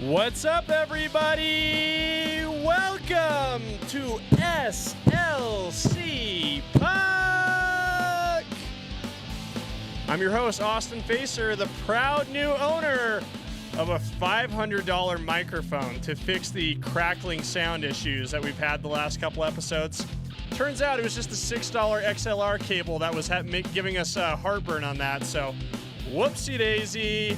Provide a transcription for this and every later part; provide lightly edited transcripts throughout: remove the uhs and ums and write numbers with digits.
What's up, everybody? Welcome to SLC Puck. I'm your host, Austin Facer, the proud new owner of a $500 microphone to fix the crackling sound issues that we've had the last couple episodes. Turns out it was just a $6 XLR cable that was giving us heartburn on that, so whoopsie daisy.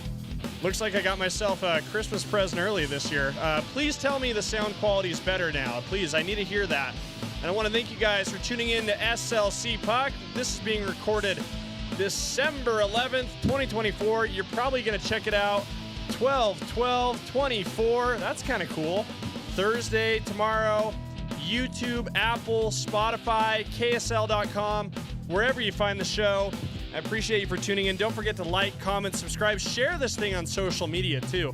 Looks like I got myself a Christmas present early this year. Please tell me the sound quality is better now. Please, I need to hear that. And I want to thank you guys for tuning in to SLC Puck. This is being recorded December 11th, 2024. You're probably going to check it out 12/12/24. That's kind of cool. Thursday, tomorrow, YouTube, Apple, Spotify, KSL.com, wherever you find the show. I appreciate you for tuning in. Don't forget to like, comment, subscribe, share this thing on social media too.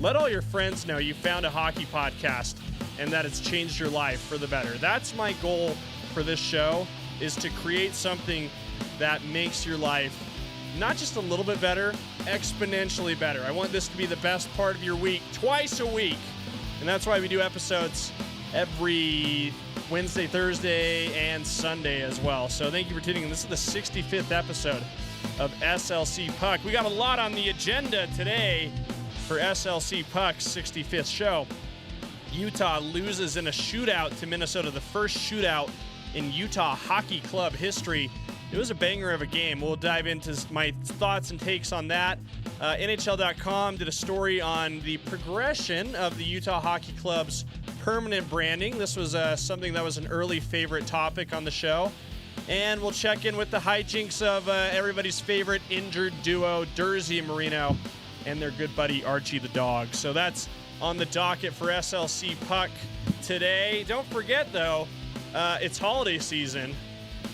Let all your friends know you found a hockey podcast and that it's changed your life for the better. That's my goal for this show, is to create something that makes your life not just a little bit better, exponentially better. I want this to be the best part of your week, twice a week. And that's why we do episodes every Wednesday, Thursday, and Sunday as well. So thank you for tuning in. This is the 65th episode of SLC Puck. We got a lot on the agenda today for SLC Puck's 65th show. Utah loses in a shootout to Minnesota, the first shootout in Utah Hockey Club history. It was a banger of a game. We'll dive into my thoughts and takes on that. NHL.com did a story on the progression of the Utah Hockey Club's permanent branding. This was something that was an early favorite topic on the show. And we'll check in with the hijinks of everybody's favorite injured duo, Durzi and Marino, and their good buddy Archie the dog. So that's on the docket for SLC Puck today. Don't forget, though, it's holiday season.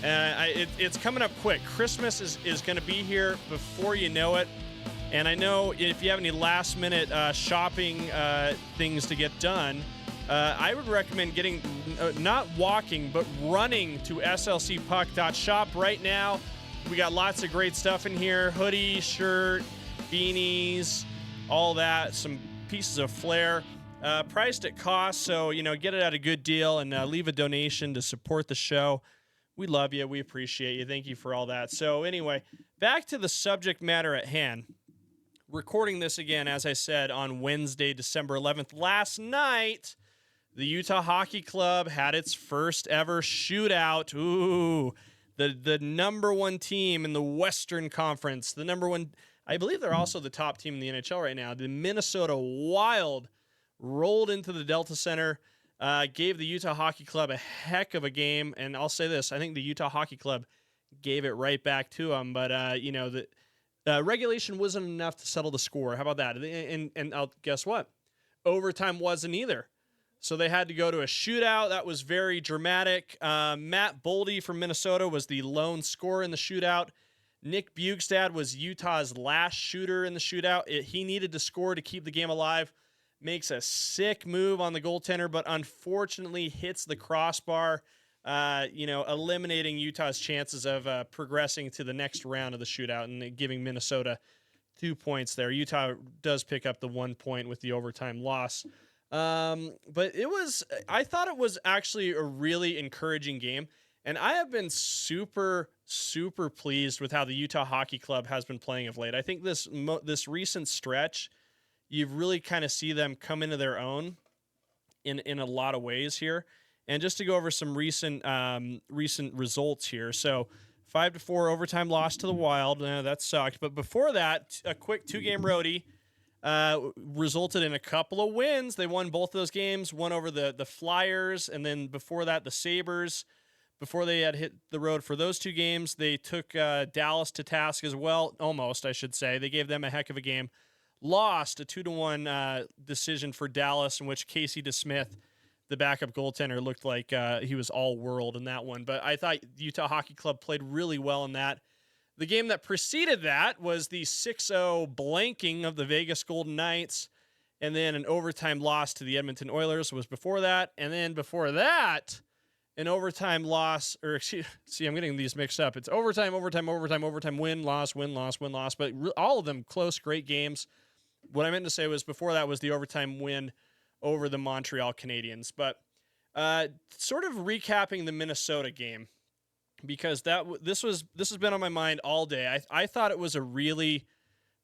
It's coming up quick. Christmas is going to be here before you know it. And I know if you have any last-minute shopping things to get done, I would recommend not walking, but running to slcpuck.shop right now. We got lots of great stuff in here. Hoodie, shirt, beanies, all that. Some pieces of flair. Priced at cost, so, get it at a good deal and leave a donation to support the show. We love you. We appreciate you. Thank you for all that. So anyway, back to the subject matter at hand. Recording this again, as I said, on Wednesday, December 11th. Last night, the Utah Hockey Club had its first ever shootout. Ooh, the number one team in the Western Conference. The number one, I believe they're also the top team in the NHL right now. The Minnesota Wild rolled into the Delta Center, gave the Utah Hockey Club a heck of a game. And I'll say this, I think the Utah Hockey Club gave it right back to them. But, regulation wasn't enough to settle the score. How about that? And guess what? Overtime wasn't either. So they had to go to a shootout. That was very dramatic. Matt Boldy from Minnesota was the lone scorer in the shootout. Nick Bjugstad was Utah's last shooter in the shootout. He needed to score to keep the game alive. Makes a sick move on the goaltender, but unfortunately hits the crossbar, eliminating Utah's chances of progressing to the next round of the shootout and giving Minnesota 2 points there. Utah does pick up the 1 point with the overtime loss. But I thought it was actually a really encouraging game, and I have been super, super pleased with how the Utah Hockey Club has been playing of late. I think this recent stretch, you really kind of see them come into their own in a lot of ways here. And just to go over some recent results here. So 5-4 overtime loss to the Wild. That sucked. But before that, a quick 2-game roadie resulted in a couple of wins. They won both of those games, one over the Flyers, and then before that, the Sabres. Before they had hit the road for those 2 games, they took Dallas to task as well. Almost, I should say. They gave them a heck of a game. Lost a 2-1 decision for Dallas, in which Casey DeSmith, the backup goaltender, looked like he was all world in that one. But I thought Utah Hockey Club played really well in that. The game that preceded that was the 6-0 blanking of the Vegas Golden Knights, and then an overtime loss to the Edmonton Oilers was before that. And then before that, an overtime loss, I'm getting these mixed up. It's overtime, win, loss, win, loss, win, loss. But all of them close, great games. what I meant to say was before that was the overtime win over the Montreal Canadiens. But sort of recapping the Minnesota game, because this has been on my mind all day. I thought it was a really,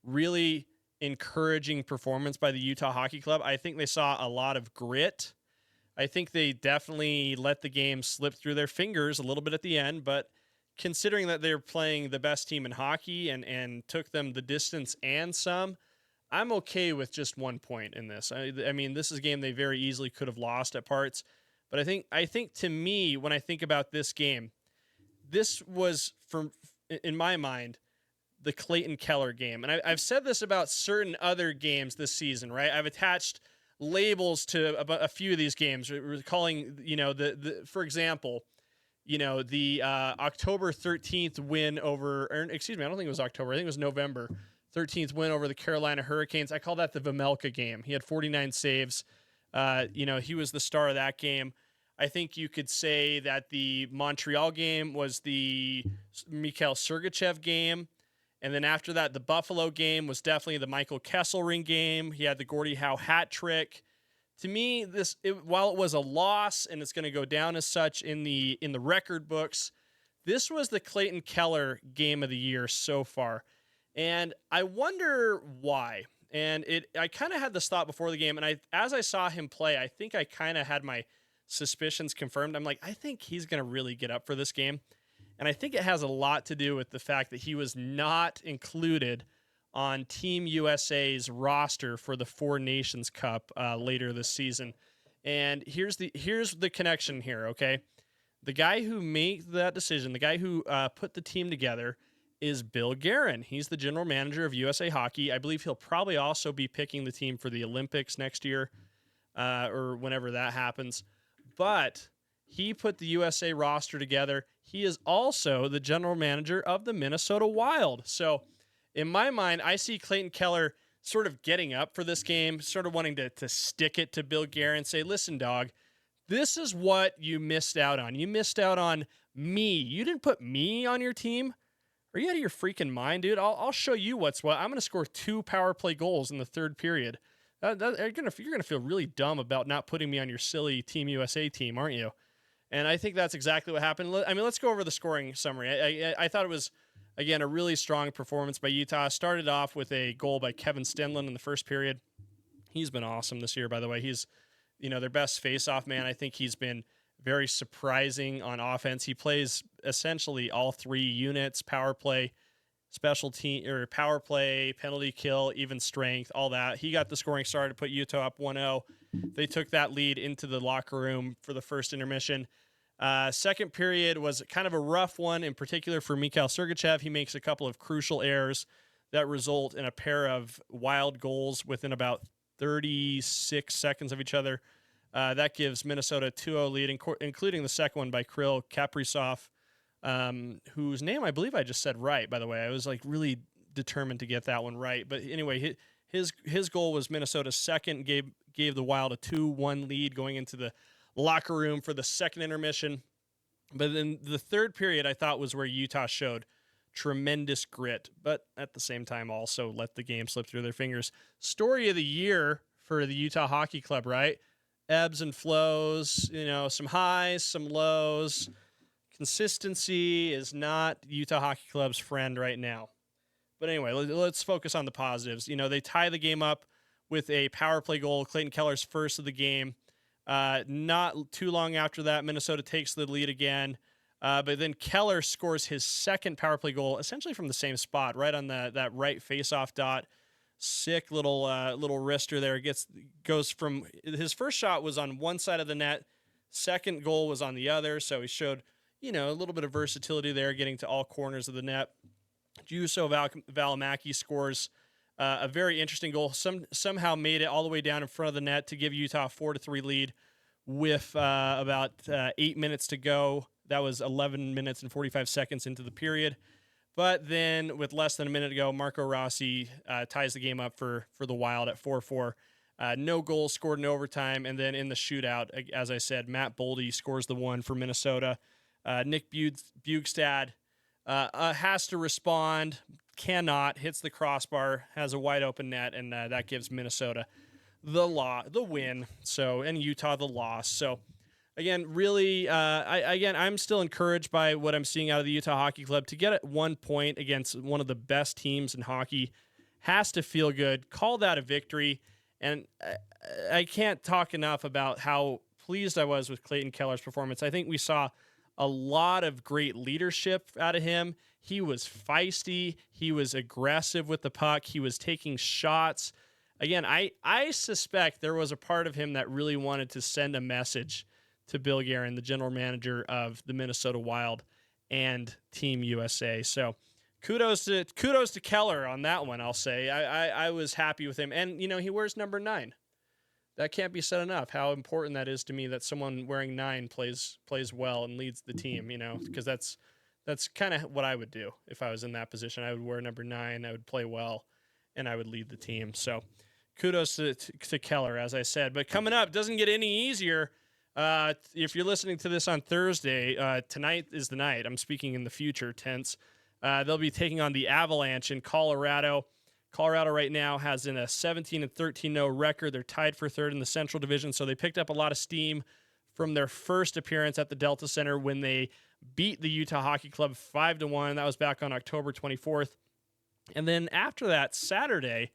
really encouraging performance by the Utah Hockey Club. I think they saw a lot of grit. I think they definitely let the game slip through their fingers a little bit at the end, but considering that they're playing the best team in hockey and took them the distance and some, I'm okay with just 1 point in this. I mean, this is a game they very easily could have lost at parts, but I think to me, when I think about this game, this was, in my mind, the Clayton Keller game. And I've said this about certain other games this season, right? I've attached labels to a few of these games, calling, for example, the October 13th win over, I don't think it was October, I think it was November 13th win over the Carolina Hurricanes. I call that the Vejmelka game. He had 49 saves. He was the star of that game. I think you could say that the Montreal game was the Mikhail Sergachev game. And then after that, the Buffalo game was definitely the Michael Kesselring game. He had the Gordie Howe hat trick. To me, while it was a loss and it's going to go down as such in the record books, this was the Clayton Keller game of the year so far. And I wonder why. And I kind of had this thought before the game, and as I saw him play, I think I kind of had my suspicions confirmed. I'm like, I think he's going to really get up for this game. And I think it has a lot to do with the fact that he was not included on Team USA's roster for the Four Nations Cup later this season. And here's the connection here, okay? The guy who made that decision, the guy who put the team together, is Bill Guerin. He's the general manager of USA Hockey. I believe he'll probably also be picking the team for the Olympics next year or whenever that happens. But he put the USA roster together. He is also the general manager of the Minnesota Wild. So in my mind, I see Clayton Keller sort of getting up for this game, sort of wanting to stick it to Bill Guerin, say, listen, dog, this is what you missed out on. You missed out on me. You didn't put me on your team. Are you out of your freaking mind, dude? I'll show you what's what. I'm going to score 2 power play goals in the third period. You're going to feel really dumb about not putting me on your silly Team USA team, aren't you? And I think that's exactly what happened. I mean, let's go over the scoring summary. I thought it was, again, a really strong performance by Utah. Started off with a goal by Kevin Stenlund in the first period. He's been awesome this year, by the way. He's, their best face-off man. I think he's been very surprising on offense. He plays essentially all 3 units: power play, special team, or power play, penalty kill, even strength, all that. He got the scoring started to put Utah up 1-0. They took that lead into the locker room for the first intermission. Second period was kind of a rough one, in particular for Mikhail Sergachev. He makes a couple of crucial errors that result in a pair of wild goals within about 36 seconds of each other. That gives Minnesota a 2-0 lead, including the second one by Kirill Kaprizov, whose name I believe I just said right, by the way. I was really determined to get that one right. But anyway, his goal was Minnesota's second, gave the Wild a 2-1 lead going into the locker room for the second intermission. But then the third period, I thought, was where Utah showed tremendous grit, but at the same time also let the game slip through their fingers. Story of the year for the Utah Hockey Club, right? Ebbs and flows, some highs, some lows. Consistency is not Utah Hockey Club's friend right now. But anyway, let's focus on the positives. They tie the game up with a power play goal, Clayton Keller's first of the game. Not too long after that, Minnesota takes the lead again. But then Keller scores his second power play goal, essentially from the same spot, right on that right face-off dot. Sick little wrister there. Goes from his first shot was on one side of the net, second goal was on the other. So he showed, a little bit of versatility there, getting to all corners of the net. Juuso Valimaki scores a very interesting goal. Somehow made it all the way down in front of the net to give Utah a 4-3 lead with about 8 minutes to go. That was 11 minutes and 45 seconds into the period. But then with less than a minute to go, Marco Rossi ties the game up for the Wild at 4-4. No goals scored in overtime. And then in the shootout, as I said, Matt Boldy scores the one for Minnesota. Nick Bjugstad has to respond, cannot, hits the crossbar, has a wide open net, and that gives Minnesota the win. So, and Utah the loss. So, again, really, I'm still encouraged by what I'm seeing out of the Utah Hockey Club. To get at 1 point against one of the best teams in hockey has to feel good. Call that a victory. And I can't talk enough about how pleased I was with Clayton Keller's performance. I think we saw a lot of great leadership out of him. He was feisty. He was aggressive with the puck. He was taking shots. Again, I suspect there was a part of him that really wanted to send a message to Bill Guerin, the general manager of the Minnesota Wild and Team USA. So kudos to Keller on that one, I'll say. I was happy with him. And, he wears number 9. That can't be said enough, how important that is to me that someone wearing 9 plays well and leads the team, because that's kind of what I would do if I was in that position. I would wear number 9, I would play well, and I would lead the team. So kudos to Keller, as I said. But coming up, doesn't get any easier. If you're listening to this on Thursday, tonight is the night. I'm speaking in the future tense. They'll be taking on the Avalanche in Colorado. Colorado right now has a 17-13-0 record. They're tied for 3rd in the Central Division, so they picked up a lot of steam from their first appearance at the Delta Center when they beat the Utah Hockey Club 5-1. That was back on October 24th. And then after that, Saturday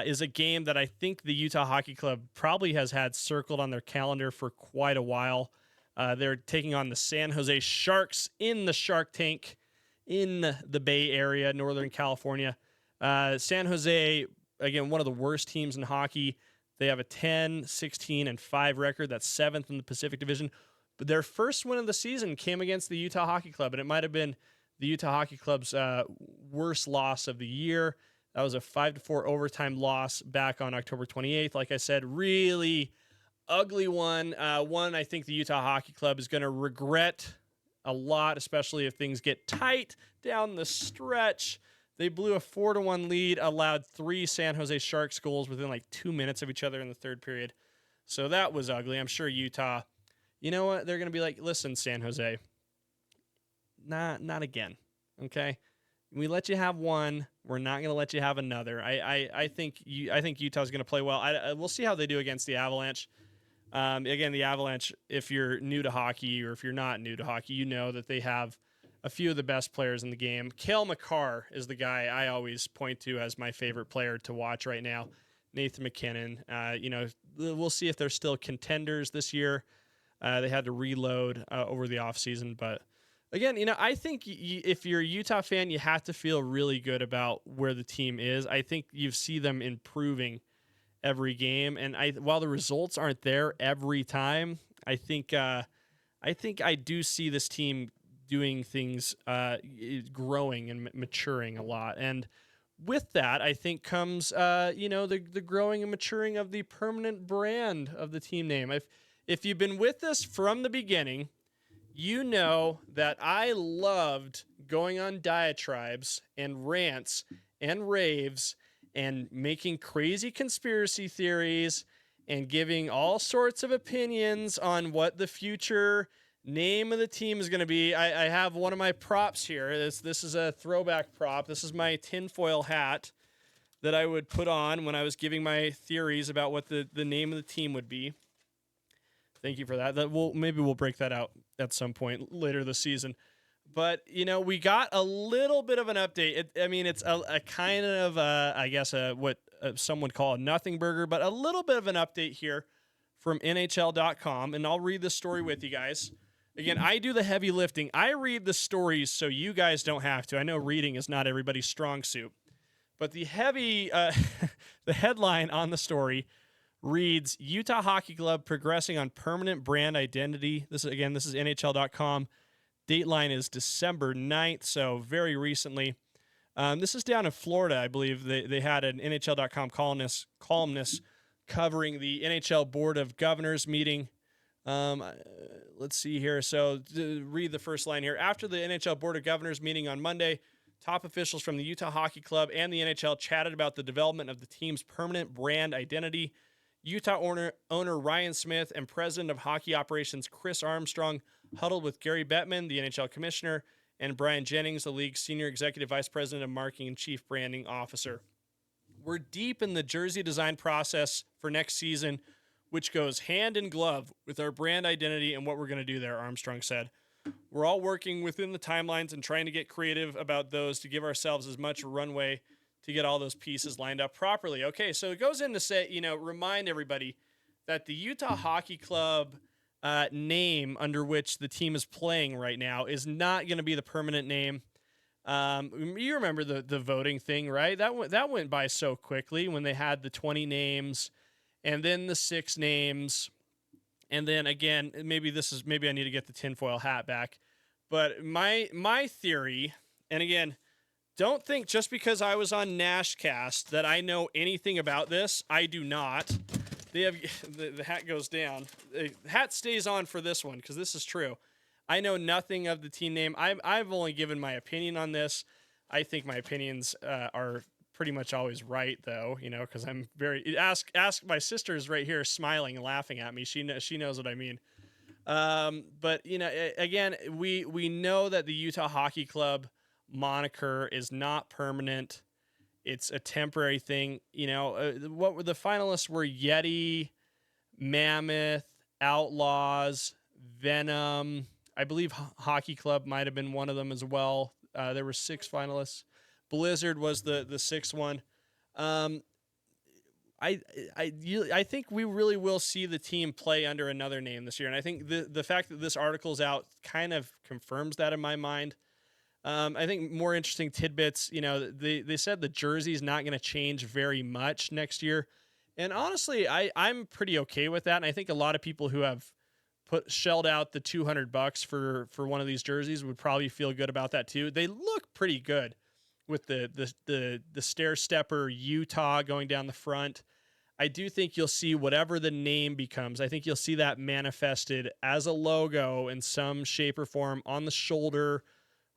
is a game that I think the Utah Hockey Club probably has had circled on their calendar for quite a while. They're taking on the San Jose Sharks in the Shark Tank in the Bay Area, Northern California. San Jose, again, one of the worst teams in hockey. They have a 10-16-5 record. That's 7th in the Pacific Division. But their first win of the season came against the Utah Hockey Club, and it might have been the Utah Hockey Club's worst loss of the year. That was a 5-4 overtime loss back on October 28th. Like I said, really ugly one. One I think the Utah Hockey Club is going to regret a lot, especially if things get tight down the stretch. They blew a 4-1 lead, allowed 3 San Jose Sharks goals within like 2 minutes of each other in the third period. So that was ugly. I'm sure Utah, you know what? They're going to be like, listen, San Jose, not again. Okay. We let you have one. We're not going to let you have another. I think Utah's going to play well. We'll see how they do against the Avalanche. Again, the Avalanche, if you're new to hockey or if you're not new to hockey, you know that they have a few of the best players in the game. Cale Makar is the guy I always point to as my favorite player to watch right now. Nathan McKinnon. We'll see if they're still contenders this year. They had to reload over the offseason. But again, I think if you're a Utah fan, you have to feel really good about where the team is. I think you see them improving every game. And while the results aren't there every time, I think I do see this team doing things, growing and maturing a lot. And with that, I think comes, the growing and maturing of the permanent brand of the team name. If you've been with us from the beginning, you know that I loved going on diatribes and rants and raves and making crazy conspiracy theories and giving all sorts of opinions on what the future name of the team is going to be. I have one of my props here. This is a throwback prop. This is my tinfoil hat that I would put on when I was giving my theories about what the name of the team would be. Thank you for that. Maybe we'll break that out at some point later this season. But, we got a little bit of an update. It's a kind of, what some would call a nothing burger, but a little bit of an update here from NHL.com. And I'll read the story with you guys. Again, I do the heavy lifting. I read the stories so you guys don't have to. I know reading is not everybody's strong suit. But the the headline on the story reads, Utah Hockey Club progressing on permanent brand identity. This is NHL.com. Dateline is December 9th, so very recently. This is down in Florida, I believe. They had an NHL.com columnist covering the NHL Board of Governors meeting. Let's see here. So read the first line here. After the NHL Board of Governors meeting on Monday, top officials from the Utah Hockey Club and the NHL chatted about the development of the team's permanent brand identity. Utah owner Ryan Smith and president of hockey operations Chris Armstrong huddled with Gary Bettman, the NHL commissioner, and Brian Jennings, the league's Senior Executive Vice President of Marketing and Chief Branding Officer. We're deep in the jersey design process for next season, which goes hand in glove with our brand identity and what we're going to do there, Armstrong said. We're all working within the timelines and trying to get creative about those to give ourselves as much runway to get all those pieces lined up properly. Okay, so it goes in to say, remind everybody that the Utah Hockey Club name under which the team is playing right now is not going to be the permanent name. You remember the voting thing, right? That went by so quickly when they had the 20 names and then the 6 names. And then again, maybe I need to get the tinfoil hat back. But my theory, and again, don't think just because I was on Nashcast that I know anything about this. I do not. They have the hat goes down. The hat stays on for this one because this is true. I know nothing of the team name. I've only given my opinion on this. I think my opinions are pretty much always right, though. Because I'm very ask my sister's right here smiling and laughing at me. She knows what I mean. But again, we know that the Utah Hockey Club moniker is not permanent. It's a temporary thing. What were the finalists were Yeti, Mammoth, Outlaws, Venom. I believe Hockey Club might have been one of them as well. There were 6 finalists. Blizzard was the 6th one. I think we really will see the team play under another name this year, and I think the fact that this article is out kind of confirms that in my mind. I think more interesting tidbits, they said the jersey's not going to change very much next year. And honestly, I'm pretty okay with that. And I think a lot of people who have shelled out the $200 for one of these jerseys would probably feel good about that too. They look pretty good with the stair stepper Utah going down the front. I do think you'll see whatever the name becomes. I think you'll see that manifested as a logo in some shape or form on the shoulder,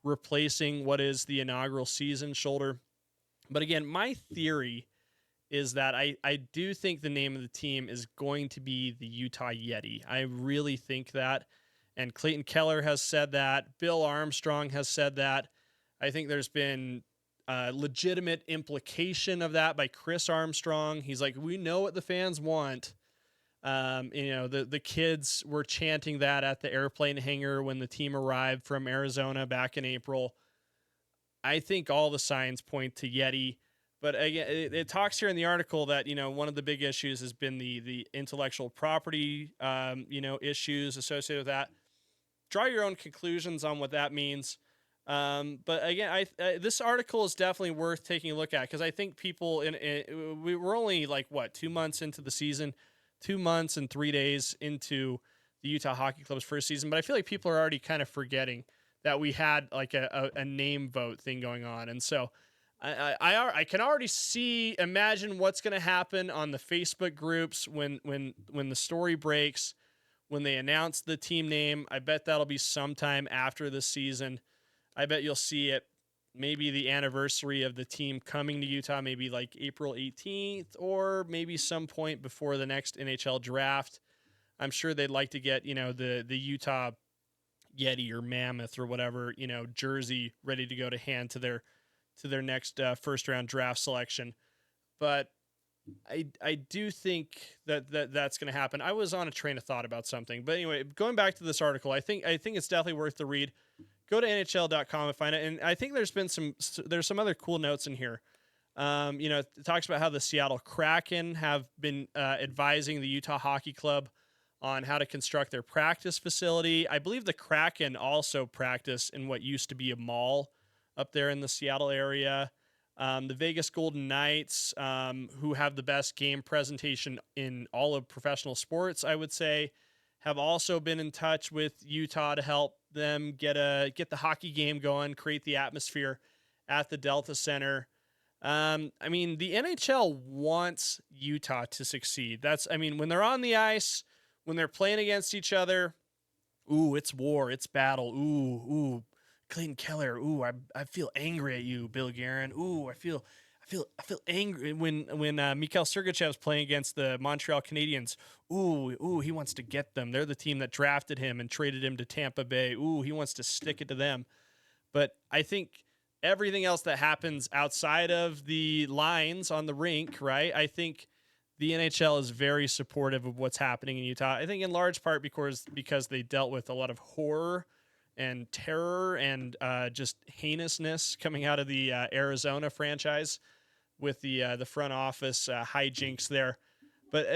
replacing what is the inaugural season shoulder. But again, my theory is that I do think the name of the team is going to be the Utah Yeti. I really think that. And Clayton Keller has said that. Bill Armstrong has said that. I think there's been legitimate implication of that by Chris Armstrong. He's like, we know what the fans want. The kids were chanting that at the airplane hangar when the team arrived from Arizona back in April. I think all the signs point to Yeti, but again, it talks here in the article that, one of the big issues has been the intellectual property, issues associated with that. Draw your own conclusions on what that means. But again, this article is definitely worth taking a look at because I think people we were only 2 months into the season. 2 months and 3 days into the Utah Hockey Club's first season, but I feel like people are already kind of forgetting that we had a name vote thing going on. And so I can already imagine what's going to happen on the Facebook groups when the story breaks, when they announce the team name. I bet that'll be sometime after the season. I bet you'll see it maybe the anniversary of the team coming to Utah, maybe like April 18th, or maybe some point before the next NHL draft. I'm sure they'd like to get, the Utah Yeti or Mammoth or whatever, jersey ready to go to hand to their next first round draft selection. But I do think that's going to happen. I was on a train of thought about something, but anyway, going back to this article, I think it's definitely worth the read. Go to NHL.com and find it. And I think there's some other cool notes in here. It talks about how the Seattle Kraken have been advising the Utah Hockey Club on how to construct their practice facility. I believe the Kraken also practice in what used to be a mall up there in the Seattle area. The Vegas Golden Knights, who have the best game presentation in all of professional sports, I would say, have also been in touch with Utah to help them get the hockey game going, create the atmosphere at the Delta Center. The NHL wants Utah to succeed. When they're on the ice, when they're playing against each other, ooh, it's war, it's battle. Ooh, Clayton Keller. Ooh, I feel angry at you, Bill Guerin. Ooh, I feel angry when Mikhail Sergachev's playing against the Montreal Canadiens. Ooh, he wants to get them. They're the team that drafted him and traded him to Tampa Bay. Ooh, he wants to stick it to them. But I think everything else that happens outside of the lines on the rink, right? I think the NHL is very supportive of what's happening in Utah. I think in large part because they dealt with a lot of horror and terror and just heinousness coming out of the Arizona franchise with the front office hijinks there. But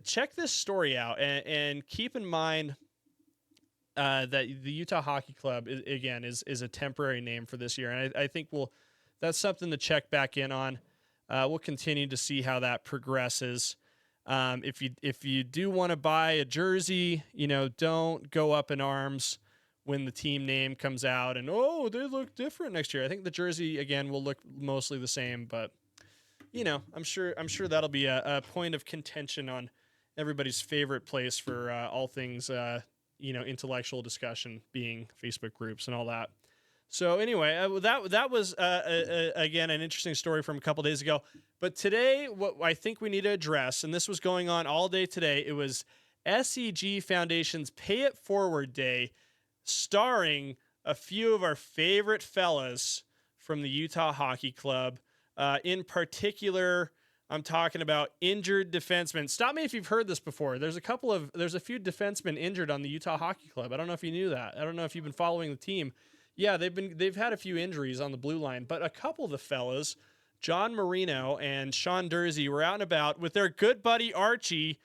check this story out and keep in mind that the Utah Hockey Club is a temporary name for this year, and I think that's something to check back in on. We'll continue to see how that progresses. If you do want to buy a jersey, don't go up in arms when the team name comes out and they look different next year. I think the jersey again will look mostly the same, but I'm sure that'll be a point of contention on everybody's favorite place for all things intellectual discussion, being Facebook groups and all that. So anyway, that was again an interesting story from a couple days ago. But today, what I think we need to address, and this was going on all day today, it was SEG Foundation's Pay It Forward Day, starring a few of our favorite fellas from the Utah Hockey Club. In particular, I'm talking about injured defensemen. Stop me if you've heard this before. There's a few defensemen injured on the Utah Hockey Club. I don't know if you knew that. I don't know if you've been following the team. Yeah, they've had a few injuries on the blue line, but a couple of the fellas, John Marino and Sean Durzi, were out and about with their good buddy Archie,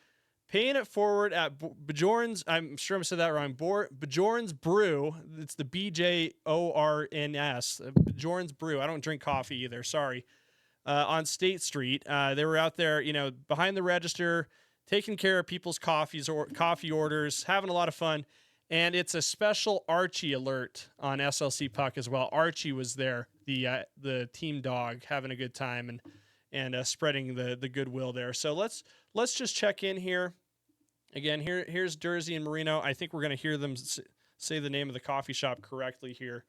paying it forward at Bjorn's. I'm sure I said that wrong. Bjorn's Brew. It's the BJORNS. Bjorn's Brew. I don't drink coffee either. Sorry. On State Street, they were out there, behind the register, taking care of people's coffee orders, having a lot of fun. And it's a special Archie alert on SLC Puck as well. Archie was there, the team dog, having a good time and spreading the goodwill there. So let's just check in here. Again, here's Durzi and Marino. I think we're going to hear them say the name of the coffee shop correctly here.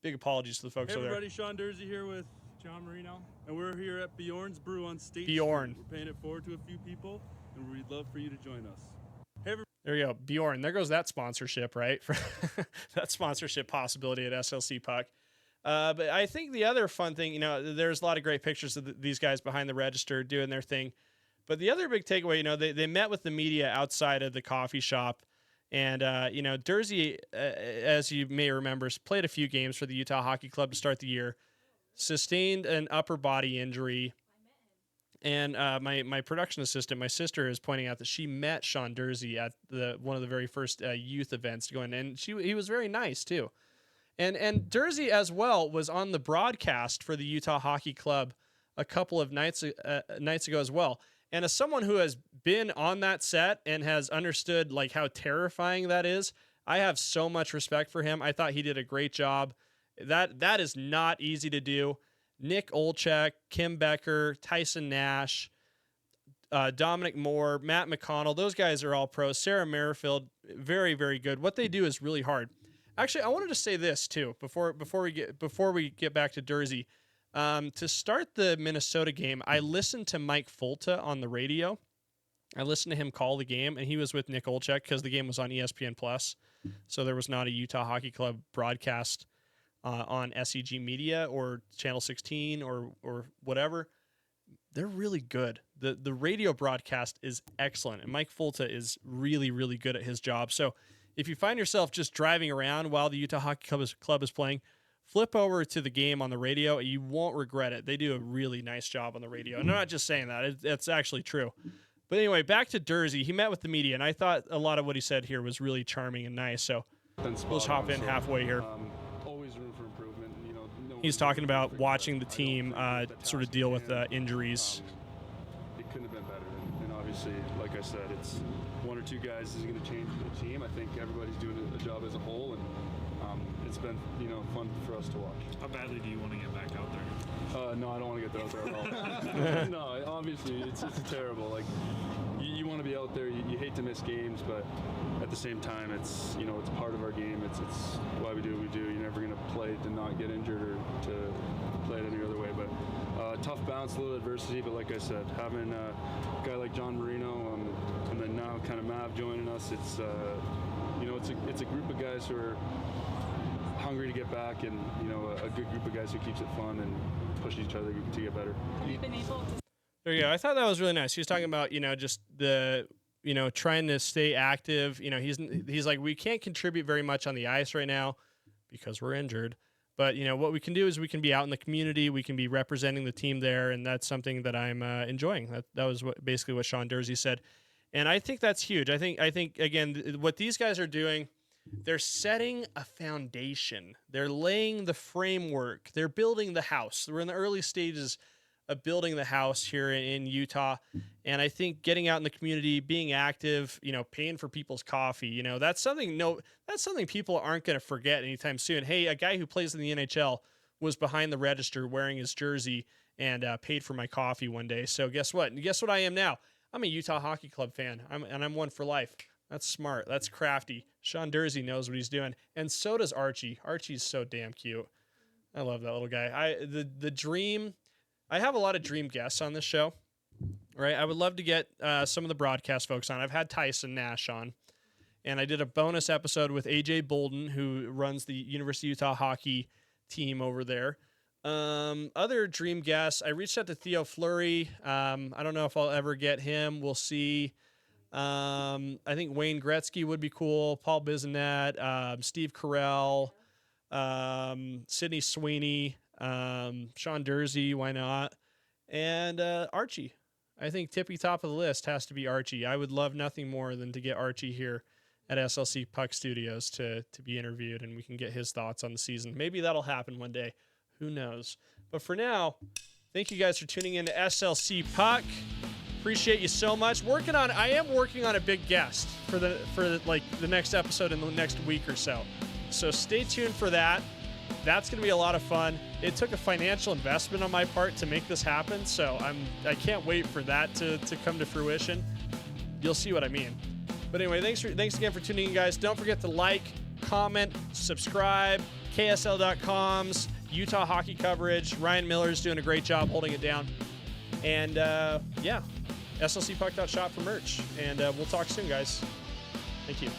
Big apologies to the folks over there. Hey everybody, Sean Durzi here with John Marino, and we're here at Bjorn's Brew on State Bjorn. Street. We're paying it forward to a few people, and we'd love for you to join us. There you go, Bjorn. There goes that sponsorship, right? That sponsorship possibility at SLC Puck. But I think the other fun thing, there's a lot of great pictures of these guys behind the register doing their thing. But the other big takeaway, they met with the media outside of the coffee shop. And, Durzi, as you may remember, played a few games for the Utah Hockey Club to start the year, sustained an upper body injury. And my production assistant, my sister, is pointing out that she met Sean Durzi at one of the very first youth events going, and he was very nice too. And Durzi as well was on the broadcast for the Utah Hockey Club a couple of nights ago as well. And as someone who has been on that set and has understood like how terrifying that is, I have so much respect for him. I thought he did a great job. That is not easy to do. Nick Olchek, Kim Becker, Tyson Nash, Dominic Moore, Matt McConnell, those guys are all pros. Sarah Merrifield, very, very good. What they do is really hard. Actually, I wanted to say this too before we get back to Durzi. To start the Minnesota game, I listened to Mike Fulta on the radio. I listened to him call the game, and he was with Nick Olchek because the game was on ESPN Plus, so there was not a Utah Hockey Club broadcast on SEG Media or Channel 16 or whatever. They're really good. The radio broadcast is excellent, and Mike Fulta is really, really good at his job. So if you find yourself just driving around while the Utah Hockey Club is playing, flip over to the game on the radio. You won't regret it. They do a really nice job on the radio. And I'm not just saying that. It's actually true. But anyway, back to Durzi. He met with the media, and I thought a lot of what he said here was really charming and nice. So we'll just hop in halfway here. Always room for improvement. He's talking about watching the team sort of deal with injuries. It couldn't have been better. And obviously, like I said, it's one or two guys is going to change the team. I think everybody's doing a job as a whole, and it's been fun for us to watch. How badly do you want to get back out there? No, I don't want to get out there at all. No, obviously it's terrible. Like you want to be out there. You hate to miss games, but at the same time, it's it's part of our game. It's why we do what we do. You're never going to play to not get injured or to play it any other way. But tough bounce, a little adversity. But like I said, having a guy like John Marino and then now kind of Mav joining us, it's a group of guys who are hungry to get back, and a good group of guys who keeps it fun and push each other to get better. Have you been able to? There you go. I thought that was really nice. He was talking about, just the, trying to stay active. He's like, we can't contribute very much on the ice right now because we're injured. But, what we can do is we can be out in the community. We can be representing the team there, and that's something that I'm enjoying. That was basically what Sean Durzi said. And I think that's huge. I think again, what these guys are doing, they're setting a foundation. They're laying the framework. They're building the house. We're in the early stages of building the house here in Utah. And I think getting out in the community, being active, paying for people's coffee, that's something people aren't going to forget anytime soon. Hey, a guy who plays in the NHL was behind the register wearing his jersey and paid for my coffee one day. So guess what? Guess what I am now? I'm a Utah Hockey Club fan. I'm one for life. That's smart. That's crafty. Sean Durzi knows what he's doing. And so does Archie. Archie's so damn cute. I love that little guy. The dream... I have a lot of dream guests on this show, right? I would love to get some of the broadcast folks on. I've had Tyson Nash on, and I did a bonus episode with AJ Bolden, who runs the University of Utah hockey team over there. Other dream guests, I reached out to Theo Fleury. I don't know if I'll ever get him. We'll see. I think Wayne Gretzky would be cool. Paul Bissonnette, Steve Carell, Sidney Sweeney. Sean Durzi, why not? And Archie. I think tippy top of the list has to be Archie. I would love nothing more than to get Archie here at SLC Puck Studios to be interviewed, and we can get his thoughts on the season. Maybe that'll happen one day. Who knows? But for now, thank you guys for tuning in to SLC Puck. Appreciate you so much. I am working on a big guest for the next episode in the next week or so. So stay tuned for that. That's going to be a lot of fun. It took a financial investment on my part to make this happen, so I can't wait for that to come to fruition. You'll see what I mean. But anyway, thanks again for tuning in, guys. Don't forget to like, comment, subscribe. KSL.com's Utah hockey coverage. Ryan Miller's doing a great job holding it down. And SLCpuck.shop for merch. And we'll talk soon, guys. Thank you.